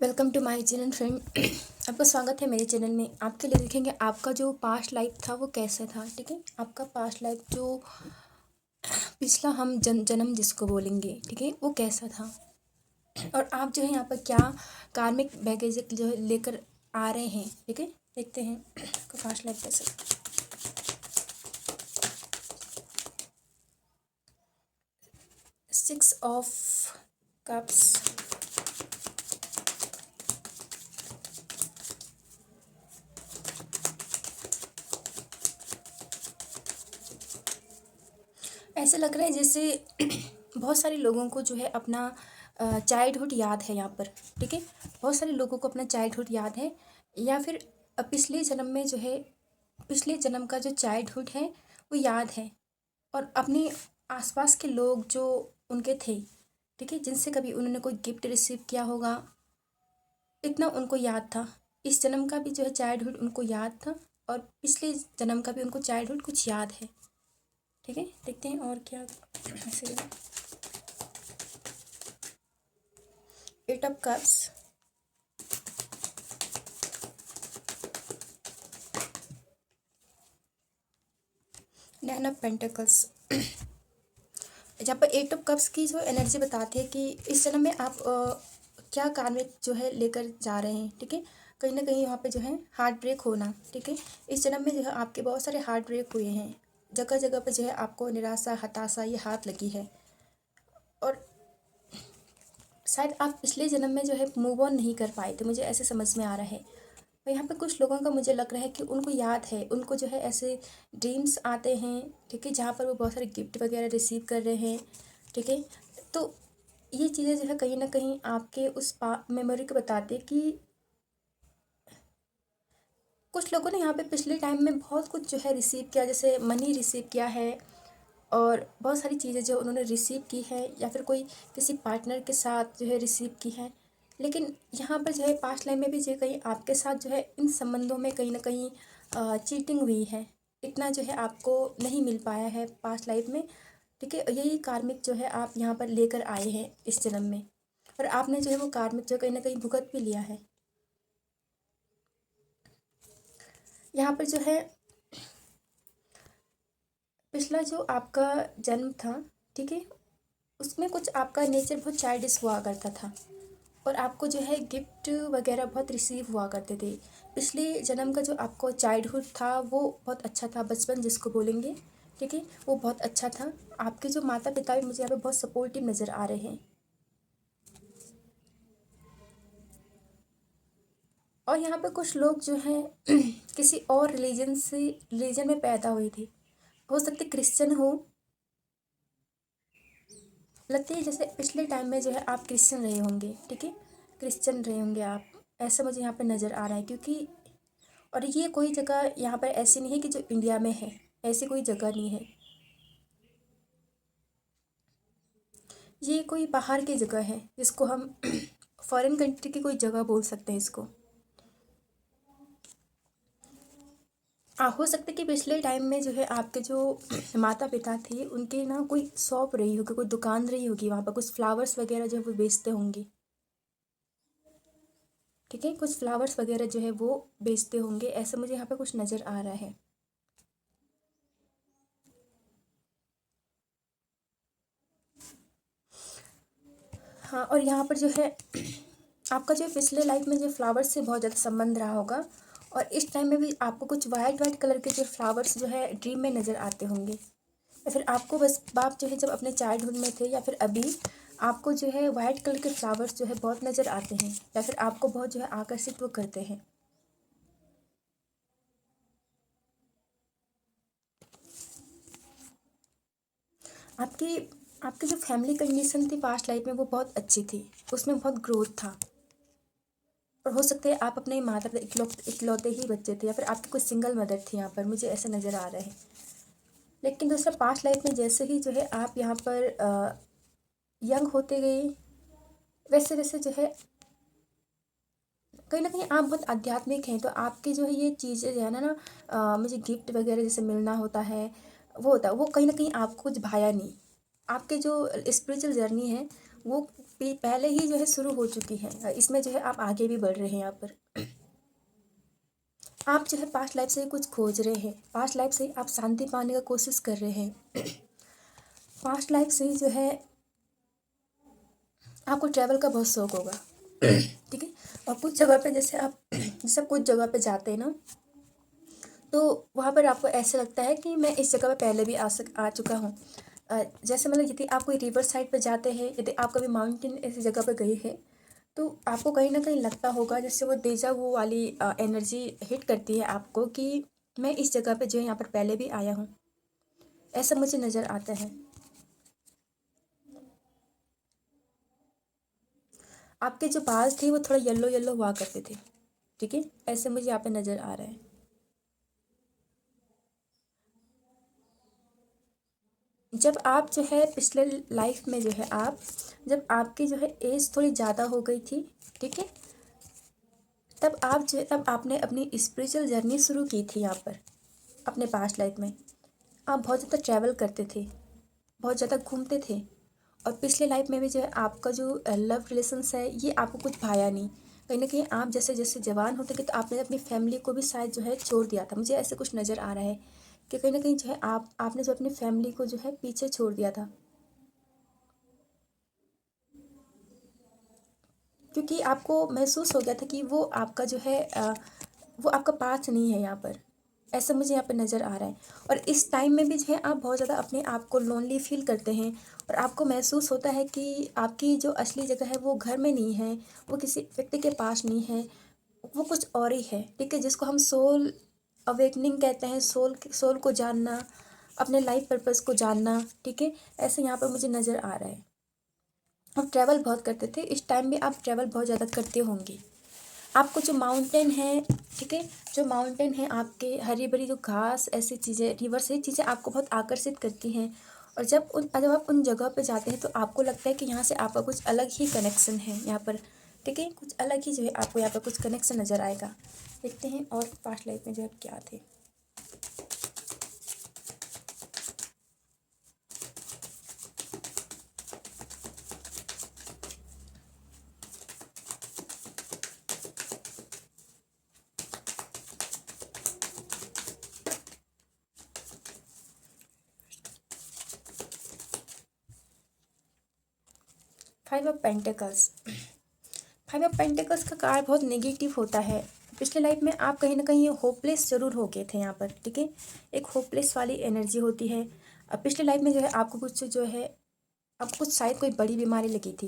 Welcome to my channel friend. आपका स्वागत है मेरे चैनल में। आपके लिए देखेंगे आपका जो पास्ट लाइफ था वो कैसा था। ठीक है, आपका पास्ट लाइफ जो पिछला हम जन्म जिसको बोलेंगे, ठीक है, वो कैसा था और आप जो है यहाँ पर क्या कार्मिक बैगेज जो है लेकर आ रहे हैं। ठीक है, देखते हैं आपका पास्ट लाइफ कैसा था। 6 ऑफ कप्स। ऐसे लग रहा है जैसे बहुत सारे लोगों को जो है अपना चाइल्डहुड याद है यहाँ पर। ठीक है, बहुत सारे लोगों को अपना चाइल्डहुड याद है, या फिर पिछले जन्म में जो है पिछले जन्म का जो चाइल्डहुड है वो याद है, और अपने आसपास के लोग जो उनके थे, ठीक है, जिनसे कभी उन्होंने कोई गिफ्ट रिसीव किया होगा, इतना उनको याद था। इस जन्म का भी जो है चाइल्डहुड उनको याद था, और पिछले जन्म का भी उनको चाइल्डहुड कुछ याद है। ठीक है, देखते हैं और क्या ऐसे। 8 ऑफ कप्स। 9 of pentacles. जहाँ पर 8 ऑफ कप्स की जो एनर्जी बताती है कि इस जन्म में आप क्या कार्य जो है लेकर जा रहे हैं। ठीक है, कहीं ना कहीं वहाँ पे जो है हार्ट ब्रेक होना। ठीक है, इस जन्म में जो है आपके बहुत सारे हार्ट ब्रेक हुए हैं, जगह जगह पे जो है आपको निराशा हताशा ये हाथ लगी है, और शायद आप पिछले जन्म में जो है मूव ऑन नहीं कर पाए थे, मुझे ऐसे समझ में आ रहा है। और यहाँ पे कुछ लोगों का मुझे लग रहा है कि उनको याद है, उनको जो है ऐसे ड्रीम्स आते हैं, ठीक है, जहाँ पर वो बहुत सारे गिफ्ट वगैरह रिसीव कर रहे हैं। ठीक है, तो ये चीज़ें जो है कहीं ना कहीं आपके उस मेमोरी को बताते हैं कि कुछ लोगों ने यहाँ पे पिछले टाइम में बहुत कुछ जो है रिसीव किया, जैसे मनी रिसीव किया है, और बहुत सारी चीज़ें जो उन्होंने रिसीव की है, या फिर कोई किसी पार्टनर के साथ जो है रिसीव की है। लेकिन यहाँ पर जो है पास्ट लाइफ में भी जो है कहीं आपके साथ जो है इन संबंधों में कहीं ना कहीं चीटिंग हुई है, इतना जो है आपको नहीं मिल पाया है पास्ट लाइफ में। ठीक है, यही कार्मिक जो है आप यहाँ पर लेकर आए हैं इस जन्म में, और आपने जो है वो कार्मिक जो कहीं ना कहीं भुगत भी लिया है। यहाँ पर जो है पिछला जो आपका जन्म था, ठीक है, उसमें कुछ आपका नेचर बहुत चाइल्डिश हुआ करता था, और आपको जो है गिफ्ट वगैरह बहुत रिसीव हुआ करते थे। पिछले जन्म का जो आपको चाइल्डहुड था वो बहुत अच्छा था, बचपन जिसको बोलेंगे, ठीक है, वो बहुत अच्छा था। आपके जो माता पिता भी मुझे यहाँ पे बहुत सपोर्टिव नज़र आ रहे हैं, और यहाँ पे कुछ लोग जो हैं किसी और रिलीजन में पैदा हुए थे, हो सकते क्रिश्चियन हो। लगता है जैसे पिछले टाइम में जो है आप क्रिश्चियन रहे होंगे। ठीक है, क्रिश्चियन रहे होंगे आप, ऐसा मुझे यहाँ पे नज़र आ रहा है, क्योंकि और ये कोई जगह यहाँ पर ऐसी नहीं है कि जो इंडिया में है, ऐसी कोई जगह नहीं है, ये कोई बाहर की जगह है जिसको हम फॉरेन कंट्री की कोई जगह बोल सकते हैं इसको। हो सकता है कि पिछले टाइम में जो है आपके जो माता पिता थे उनके ना कोई शॉप रही होगी, कोई दुकान रही होगी, वहाँ पर कुछ फ्लावर्स वगैरह जो है वो बेचते होंगे। ठीक है, कुछ फ्लावर्स वगैरह जो है वो बेचते होंगे, ऐसा मुझे यहाँ पे कुछ नज़र आ रहा है। हाँ, और यहाँ पर जो है आपका जो पिछले लाइफ में जो फ्लावर्स से बहुत ज़्यादा संबंध रहा होगा, और इस टाइम में भी आपको कुछ वाइट वाइट कलर के जो फ्लावर्स जो है ड्रीम में नज़र आते होंगे, या फिर आपको बस बाप जो है जब अपने चाइल्डहुड में थे, या फिर अभी आपको जो है वाइट कलर के फ्लावर्स जो है बहुत नज़र आते हैं, या फिर आपको बहुत जो है आकर्षित वो करते हैं। आपकी आपकी जो फैमिली कंडीशन थी पास्ट लाइफ में वो बहुत अच्छी थी, उसमें बहुत ग्रोथ था, और हो सकता है आप अपने माता पिता इकलौते ही बच्चे थे, या फिर आपकी कोई सिंगल मदर थी यहाँ पर, मुझे ऐसे नज़र आ रहा है। लेकिन दूसरा पास्ट लाइफ में जैसे ही जो है आप यहाँ पर यंग होते गए, वैसे वैसे जो है कहीं ना कहीं आप बहुत आध्यात्मिक हैं, तो आपकी जो है ये चीज़ें जो है मुझे गिफ्ट वगैरह जैसे मिलना होता है, वो होता है, वो कहीं ना कहीं आपको कुछ भाया नहीं। आपके जो स्पिरिचुअल जर्नी है वो पहले ही जो है शुरू हो चुकी है। इसमें जो है आप आगे भी बढ़ रहे हैं। यहाँ पर आप जो है पास्ट लाइफ से ही कुछ खोज रहे हैं, पास्ट लाइफ से ही आप शांति पाने का कोशिश कर रहे हैं। पास्ट लाइफ से ही जो है आपको ट्रैवल का बहुत शौक होगा। ठीक है। और कुछ जगह पे जैसे आप कुछ जगह पे जाते हैं ना, तो वहाँ पर आपको ऐसे लगता है कि मैं इस जगह पे पहले भी आ चुका हूँ। जैसे मतलब यदि आप कोई रिवर साइड पे जाते हैं, यदि आप कभी माउंटेन ऐसी जगह पे गए हैं, तो आपको कहीं ना कहीं लगता होगा, जैसे वो डेजा वो वाली एनर्जी हिट करती है आपको कि मैं इस जगह पे जो है यहाँ पर पहले भी आया हूँ। ऐसा मुझे नज़र आता है। आपके जो बाल थे वो थोड़ा येलो येलो हुआ करते थे। ठीक है, ऐसे मुझे यहाँ पे नज़र आ रहा है। जब आप जो है पिछले लाइफ में जो है जब आपकी जो है एज थोड़ी ज़्यादा हो गई थी, ठीक है, तब आपने अपनी स्पिरिचुअल जर्नी शुरू की थी। यहाँ पर अपने पास्ट लाइफ में आप बहुत ज़्यादा ट्रैवल करते थे, बहुत ज़्यादा घूमते थे। और पिछले लाइफ में भी जो है आपका जो लव रिलेशंस है ये आपको कुछ भाया नहीं। कहीं ना कहीं आप जैसे जैसे जवान होते गए तो आपने अपनी फैमिली को भी शायद जो है छोड़ दिया था। मुझे ऐसे कुछ नज़र आ रहा है कि कहीं ना कहीं जो है आपने जो अपनी फैमिली को जो है पीछे छोड़ दिया था, क्योंकि आपको महसूस हो गया था कि वो आपका जो है वो आपका पाथ नहीं है यहाँ पर। ऐसा मुझे यहाँ पे नज़र आ रहा है। और इस टाइम में भी जो है आप बहुत ज़्यादा अपने आप को लोनली फील करते हैं, और आपको महसूस होता है कि आपकी जो असली जगह है वो घर में नहीं है, वो किसी व्यक्ति के पास नहीं है, वो कुछ और ही है। ठीक है, जिसको हम सोल अवेकनिंग कहते हैं, सोल को जानना, अपने लाइफ पर्पस को जानना। ठीक है, ऐसे यहाँ पर मुझे नज़र आ रहा है। आप ट्रैवल बहुत करते थे, इस टाइम भी आप ट्रैवल बहुत ज़्यादा करते होंगे। आपको जो माउंटेन है, ठीक है, जो माउंटेन है आपके, हरी भरी जो घास, ऐसी चीज़ें, रिवर से चीज़ें आपको बहुत आकर्षित करती हैं। और जब आप उन जगह पे जाते हैं तो आपको लगता है कि यहाँ से आपका कुछ अलग ही कनेक्शन है यहाँ पर। ठीक है, कुछ अलग ही जो है आपको यहाँ पर कुछ कनेक्शन नज़र आएगा। देखते हैं और पास्ट लाइफ में जो है क्या थे। 5 ऑफ पेंटिकल्स। 5 ऑफ पेंटिकल्स का कार्ड बहुत नेगेटिव होता है। पिछले लाइफ में आप कहीं ना कहीं होपलेस जरूर हो गए थे यहाँ पर। ठीक है, एक होपलेस वाली एनर्जी होती है। अब पिछले लाइफ में जो है आपको कुछ जो है, आपको कुछ शायद कोई बड़ी बीमारी लगी थी,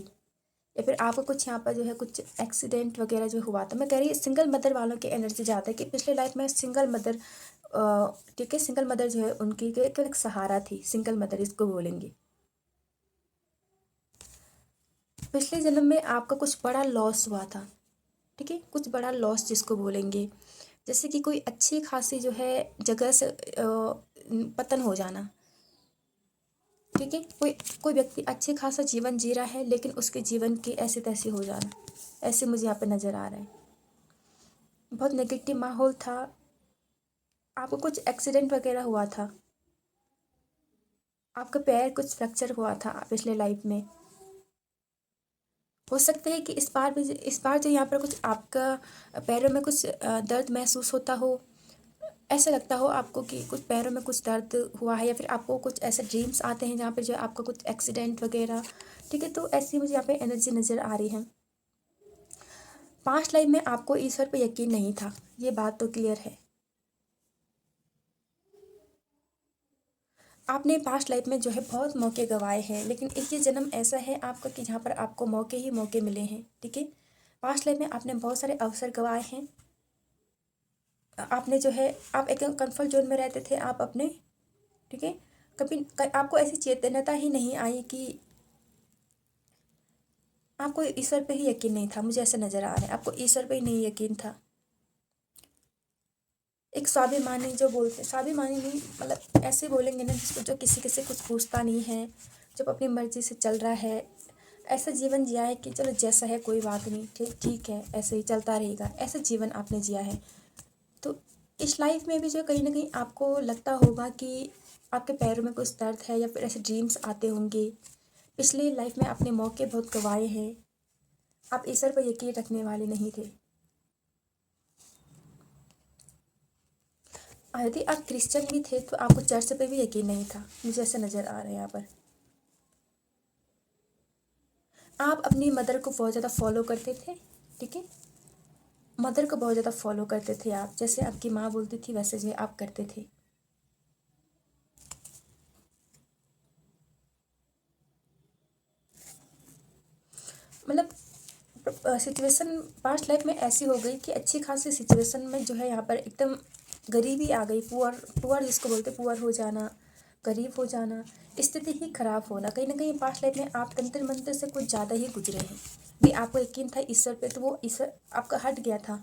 या फिर आपको कुछ यहाँ पर जो है कुछ एक्सीडेंट वगैरह जो हुआ था। मैं कह रही सिंगल मदर वालों की एनर्जी ज़्यादा है कि पिछले लाइफ में सिंगल मदर, ठीक है, सिंगल मदर जो है उनकी एक सहारा थी। सिंगल मदर इसको बोलेंगे। पिछले जन्म में आपका कुछ बड़ा लॉस हुआ था। ठीक है, कुछ बड़ा लॉस जिसको बोलेंगे, जैसे कि कोई अच्छी खासी जो है जगह से पतन हो जाना। ठीक है, कोई कोई व्यक्ति अच्छे खासा जीवन जी रहा है लेकिन उसके जीवन की ऐसे तैसे हो जाना, ऐसे मुझे यहाँ पे नज़र आ रहा है। बहुत नेगेटिव माहौल था, आपको कुछ एक्सीडेंट वगैरह हुआ था, आपका पैर कुछ फ्रैक्चर हुआ था पिछले लाइफ में। हो सकता है कि इस बार जो यहाँ पर कुछ आपका पैरों में कुछ दर्द महसूस होता हो। ऐसा लगता हो आपको कि कुछ पैरों में कुछ दर्द हुआ है, या फिर आपको कुछ ऐसे ड्रीम्स आते हैं जहाँ पे जो आपका कुछ एक्सीडेंट वगैरह। ठीक है, तो ऐसी मुझे यहाँ पे एनर्जी नज़र आ रही है। पास्ट लाइफ में आपको ईश्वर पे यकीन नहीं था, ये बात तो क्लियर है। आपने पास्ट लाइफ में जो है बहुत मौके गंवाए हैं, लेकिन एक ये जन्म ऐसा है आपका कि जहाँ पर आपको मौके ही मौके मिले हैं। ठीक है, पास्ट लाइफ में आपने बहुत सारे अवसर गंवाए हैं। आपने जो है, आप एक कंफर्ट जोन में रहते थे आप अपने। ठीक है, आपको ऐसी चेतनता ही नहीं आई कि आपको ईश्वर पे ही यकीन नहीं था। मुझे ऐसा नज़र आ रहा है आपको ईश्वर पे ही नहीं यकीन था। एक स्वाभिमानी जो बोलते, स्वाभिमानी नहीं मतलब ऐसे बोलेंगे ना, जिसको जो किसी से कुछ पूछता नहीं है, जब अपनी मर्जी से चल रहा है, ऐसा जीवन जिया है कि चलो जैसा है कोई बात नहीं, ठीक ठीक है, ऐसे ही चलता रहेगा, ऐसा जीवन आपने जिया है। तो इस लाइफ में भी जो कहीं ना कहीं आपको लगता होगा कि आपके पैरों में कुछ दर्द है, या फिर ऐसे ड्रीम्स आते होंगे। पिछली लाइफ में आपने मौके बहुत गंवाए हैं। आप ईश्वर पर यकीन रखने वाले नहीं थे। यदि आप क्रिश्चियन भी थे तो आपको चर्च पे भी यकीन नहीं था, मुझे ऐसा नज़र आ रहा है यहाँ पर। आप अपनी मदर को बहुत ज़्यादा फॉलो करते थे, ठीक है। मदर को बहुत ज़्यादा फॉलो करते थे आप, जैसे आपकी माँ बोलती थी वैसे जो है आप करते थे। मतलब सिचुएशन पास्ट लाइफ में ऐसी हो गई कि अच्छी खासी सिचुएशन में जो है यहाँ पर एकदम गरीबी आ गई। पुअर पुअर जिसको बोलते पुअर हो जाना, गरीब हो जाना, स्थिति ही खराब होना। कहीं ना कहीं पास्ट लाइफ में आप तंत्र मंत्र से कुछ ज़्यादा ही गुजरे हैं। भी आपको यकीन था ईश्वर पे, तो वो ईश्वर आपका हट गया था,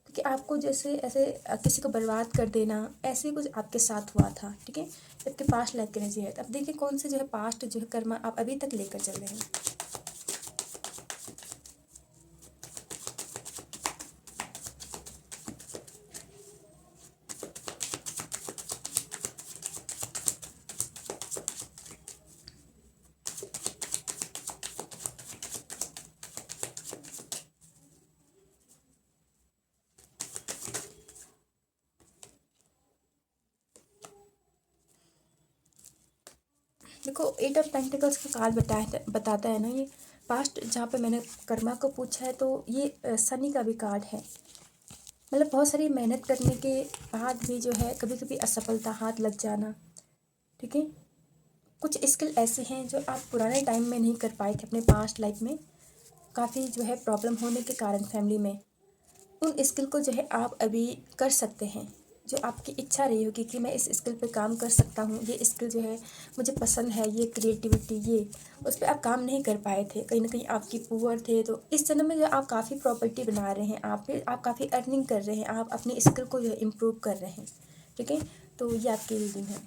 क्योंकि आपको जैसे ऐसे किसी को बर्बाद कर देना, ऐसे ही कुछ आपके साथ हुआ था, ठीक है। आपके पास्ट लाइफ के एनर्जी है। अब देखिए कौन से जो है पास्ट जो है कर्मा आप अभी तक लेकर चल रहे हैं। देखो 8 ऑफ पेंटिकल्स का कार्ड बताता है ना ये पास्ट। जहाँ पे मैंने कर्मा को पूछा है तो ये शनि का भी कार्ड है। मतलब बहुत सारी मेहनत करने के बाद भी जो है कभी कभी असफलता हाथ लग जाना, ठीक है। कुछ स्किल ऐसे हैं जो आप पुराने टाइम में नहीं कर पाए थे अपने पास्ट लाइफ में, काफ़ी जो है प्रॉब्लम होने के कारण फैमिली में। उन स्किल को जो है आप अभी कर सकते हैं। जो आपकी इच्छा रही होगी कि मैं इस स्किल पे काम कर सकता हूँ, ये स्किल जो है मुझे पसंद है, ये क्रिएटिविटी, ये उस पर आप काम नहीं कर पाए थे, कहीं ना कहीं आपकी पुअर थे। तो इस जन्म में जो आप काफ़ी प्रॉपर्टी बना रहे हैं, आप काफ़ी अर्निंग कर रहे हैं, आप अपनी स्किल को जो है इम्प्रूव कर रहे हैं, ठीक है। तो ये आपकी रीडिंग है।